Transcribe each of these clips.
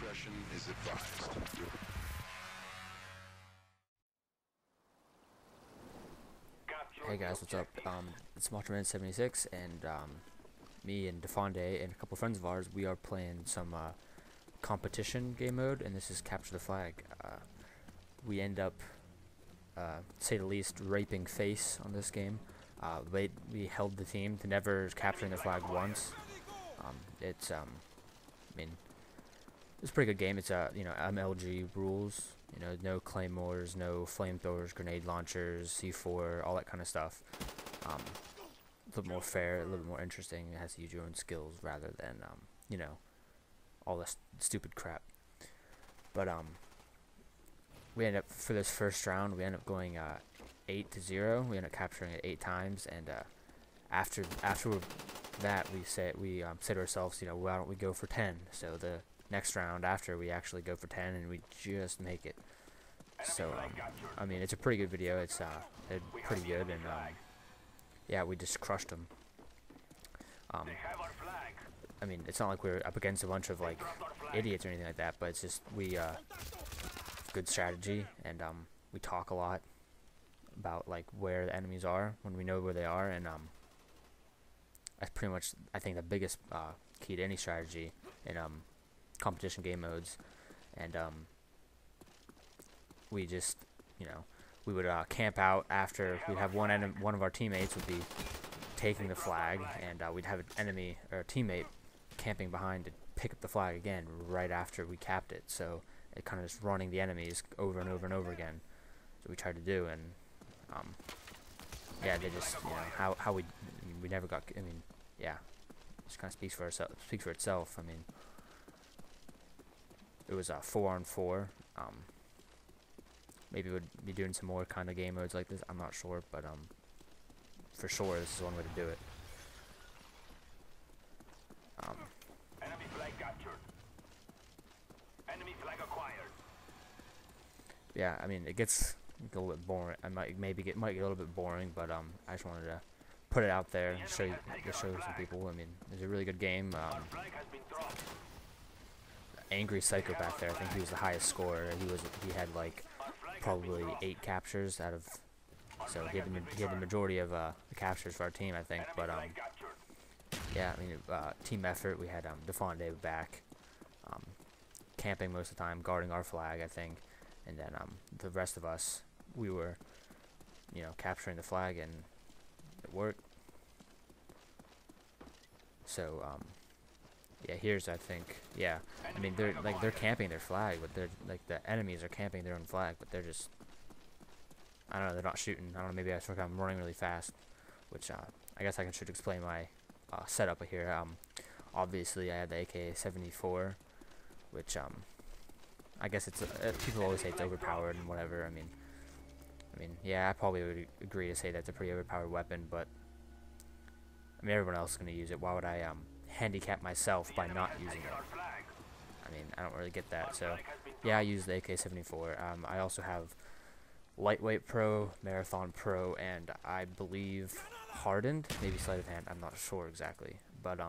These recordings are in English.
discretion is advised. Hey guys, what's up? It's Malterman76, and me and Defonde and a couple friends of ours, we are playing some competition game mode, and this is Capture the Flag. We end up, to say the least, raping face on this game. We held the team to never capturing the flag once. I mean, it's a pretty good game. It's MLG rules. No claymores, no flamethrowers, grenade launchers, C4, all that kind of stuff. A little more fair, a little more interesting. It has to use your own skills rather than, all this stupid crap. But, we end up, for this first round, we end up going 8-0. We end up capturing it 8 times, and after that, we said to ourselves, why don't we go for 10? So the next round after, we actually go for 10, and we just make it. So I mean, it's a pretty good video. It's pretty good, and yeah, we just crushed them. I mean, it's not like we're up against a bunch of like idiots or anything like that, but it's just we good strategy, and we talk a lot about like where the enemies are when we know where they are, and that's pretty much, I think, the biggest key to any strategy in competition game modes. And we just, we would camp out after. We'd have one of our teammates would be taking the flag, and we'd have an enemy or a teammate camping behind to pick up the flag again right after we capped it. So it kind of just running the enemies over and over and over again. So we tried to do, and yeah, they just, how we never got. I mean, yeah, it just kind of speaks for itself. I mean, it was 4-on-4. Maybe we'd be doing some more kind of game modes like this. I'm not sure, but for sure this is one way to do it. Enemy flag captured. Enemy flag acquired. Yeah, I mean, it gets a little bit boring. I might get a little bit boring, but I just wanted to put it out there and show some people. I mean, it's a really good game. Angry Psycho back there, I think he was the highest scorer. He had like probably 8 captures out of, so he had the majority of the captures for our team, I think. But yeah, I mean, team effort. We had Defonde back, camping most of the time, guarding our flag, I think, and then the rest of us, we were, capturing the flag, and it worked. So yeah, here's, I think, yeah, I mean, they're camping their flag, but they're like, the enemies are camping their own flag, but they're just, I don't know, they're not shooting. I don't know, maybe I think I'm running really fast, which I guess I should explain my setup here. Obviously I have the AK-74, which I guess it's people always say it's overpowered and whatever. I mean, yeah, I probably would agree to say that's a pretty overpowered weapon, but I mean, everyone else is going to use it. Why would I handicap myself by not using it? I mean, I don't really get that. So yeah, I use the AK-74. I also have Lightweight Pro, Marathon Pro, and I believe Hardened, maybe Sleight of Hand. I'm not sure exactly, but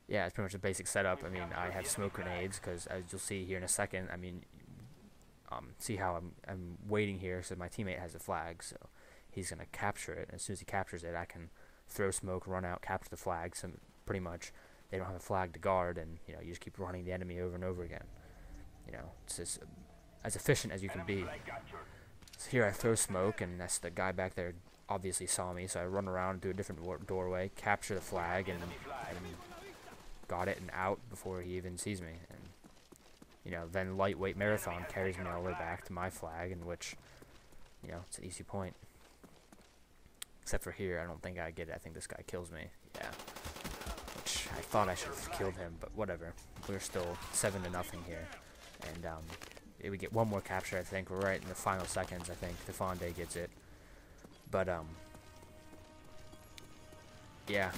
yeah, it's pretty much a basic setup. I mean, I have smoke grenades because, as you'll see here in a second, I mean, see how I'm waiting here, so my teammate has a flag, so he's gonna capture it. And as soon as he captures it, I can throw smoke, run out, capture the flag. So pretty much, they don't have a flag to guard, and you just keep running the enemy over and over again. It's just as efficient as you can be. So here I throw smoke, and that's the guy back there obviously saw me, so I run around through a different doorway, capture the flag, and got it and out before he even sees me. And then Lightweight Marathon carries me all the way back to my flag, in which it's an easy point. Except for here, I don't think I get it. I think this guy kills me. Yeah. Which I thought I should have killed him, but whatever. We're still 7-0 here. And we get one more capture, I think. We're right in the final seconds, I think. Defonde gets it. But yeah,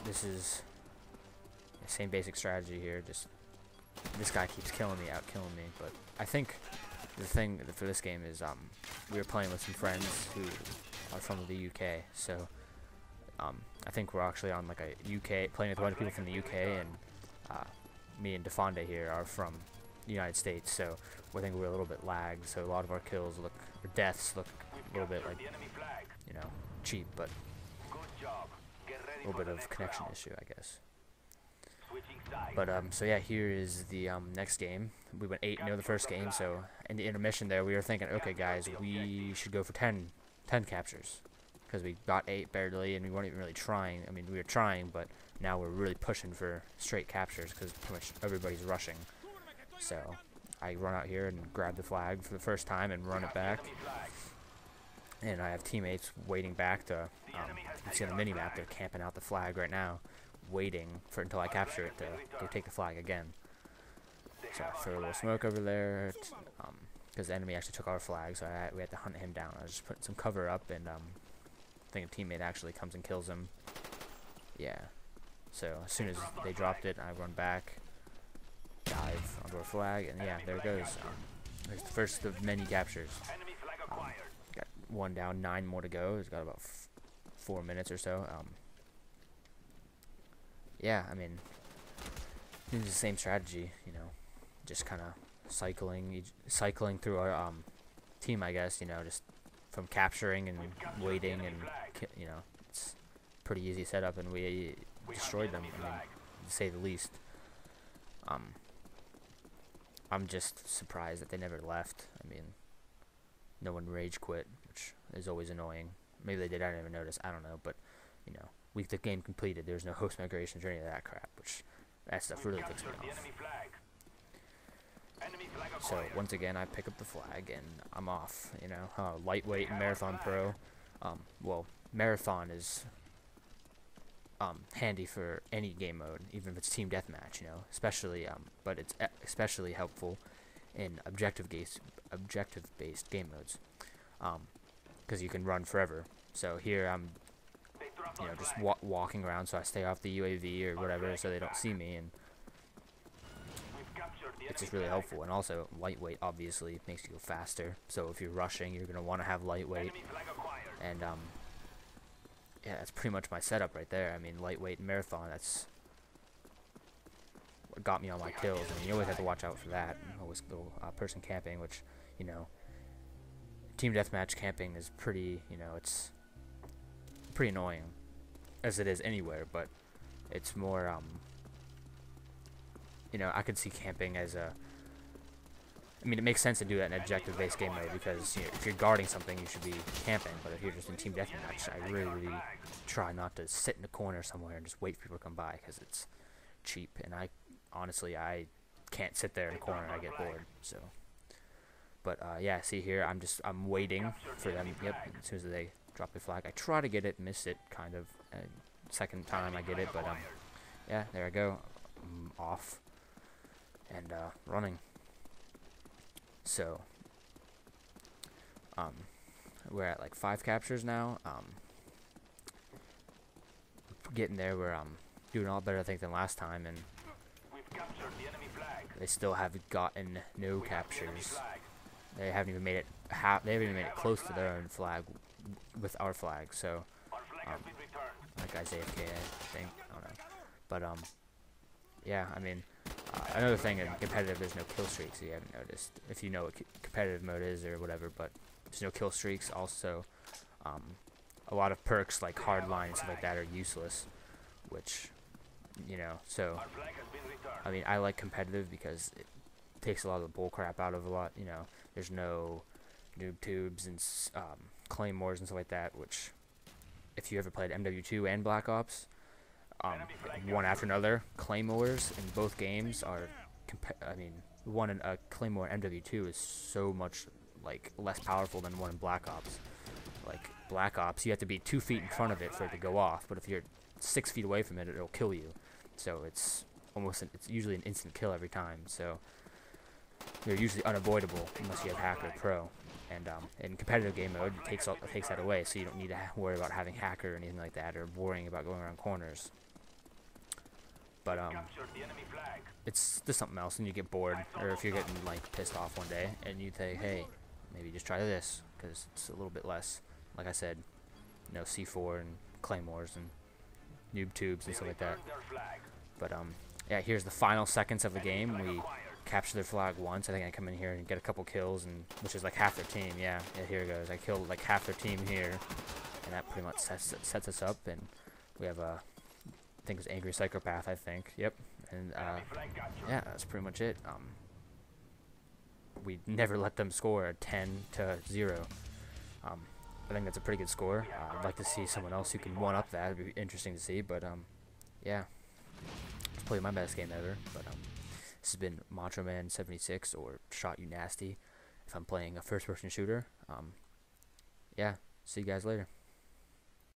this is the same basic strategy here. Just this guy keeps killing me, killing me. But I think the thing for this game is we were playing with some friends who are from the UK, so I think we're actually on like a UK, playing with a bunch of people from the UK, and me and Defonde here are from the United States, so I think we're a little bit lagged. So a lot of our kills look, or deaths look a little bit like, you know, cheap, but a little bit of connection issue, I guess. But so yeah, here is the next game. We went 8-0 the first game, so in the intermission there, we were thinking, okay, guys, we should go for 10 captures, because we got 8 barely, and we weren't even really trying. I mean, we were trying, but now we're really pushing for straight captures, because pretty much everybody's rushing. So I run out here and grab the flag for the first time and run it back. And I have teammates waiting back to, you can see on the mini-map, they're camping out the flag right now, waiting for until I capture it to go take the flag again. So I throw a little smoke over there, because the enemy actually took our flag, so we had to hunt him down. I was just putting some cover up, and I think a teammate actually comes and kills him. Yeah. So as soon as they dropped it, I run back, dive onto our flag, and yeah, there it goes. There's the first of many captures. Got 1 down, 9 more to go. It's got about 4 minutes or so. Yeah, I mean, it's the same strategy, you know, just kind of cycling through our team, I guess, you know, just from capturing and waiting, and you know, it's pretty easy setup, and we destroyed them, I mean, to say the least. I'm just surprised that they never left. I mean, no one rage quit, which is always annoying. Maybe they did, I didn't even notice, I don't know, but, you know, the game completed, there's no host migrations or any of that crap, which, that stuff really ticks me off. So, once again, I pick up the flag, and I'm off, you know, lightweight and Marathon Pro. Well, Marathon is handy for any game mode, even if it's team deathmatch, you know, especially, but it's especially helpful in objective-based game modes, because you can run forever. So here I'm, you know, just walking around, so I stay off the UAV or whatever, so they don't see me, and it's just really helpful. And also, lightweight obviously makes you go faster, so if you're rushing, you're gonna want to have lightweight, and yeah, that's pretty much my setup right there. I mean, lightweight and Marathon, that's what got me all my kills. I mean, you always have to watch out for that. Always go person camping, which, you know, team deathmatch camping is pretty, you know, it's pretty annoying, as it is anywhere, but it's more, you know, I could see camping as a, I mean, it makes sense to do that in objective-based game mode, because, you know, if you're guarding something, you should be camping, but if you're just in team deathmatch, I really try not to sit in a corner somewhere and just wait for people to come by, because it's cheap, and honestly, I can't sit there in a corner, I get bored, so. But, yeah, see here, I'm waiting for them, yep, as soon as they drop the flag. I try to get it, miss it, kind of, second time I get it, but, yeah, there I go, I'm off, and, running. So, we're at like 5 captures now. Getting there, we're doing all better, I think, than last time, and they still have gotten no captures. They haven't even made it they haven't even made it close to their own flag with our flag. So, that guy's AFK, I think. I don't know, but yeah, I mean. Another thing in competitive, there's no kill streaks, you haven't noticed, if you know what competitive mode is or whatever, but there's no kill streaks. Also, a lot of perks like hardline and stuff like that are useless, which, you know, so, I mean, I like competitive because it takes a lot of the bull crap out of a lot, you know, there's no noob tubes and claymores and stuff like that, which, if you ever played MW2 and Black Ops, one after another, claymores in both games are, I mean, one in claymore in MW2 is so much, like, less powerful than one in Black Ops. Like, Black Ops, you have to be 2 feet in front of it for it to go off, but if you're 6 feet away from it, it'll kill you. So it's it's usually an instant kill every time, so they're usually unavoidable unless you have Hacker or Pro. And in competitive game mode, it takes that away, so you don't need to worry about having Hacker or anything like that, or worrying about going around corners. But it's just something else, and you get bored, or if you're getting like pissed off one day, and you think, hey, maybe just try this, because it's a little bit less, like I said, you know, C4 and claymores and noob tubes and stuff like that. But yeah, here's the final seconds of the game. We capture their flag once. I think I come in here and get a couple kills, and which is like half their team. Yeah, here it goes. I killed like half their team here, and that pretty much sets us up. And we have a, I think it's Angry Psychopath. I think. Yep. And yeah, that's pretty much it. We never let them score 10-0. I think that's a pretty good score. I'd like to see someone else who can one-up that. It'd be interesting to see, but yeah, it's probably my best game ever. But this has been Macho Man 76 or Shot You Nasty. If I'm playing a first-person shooter, yeah. See you guys later.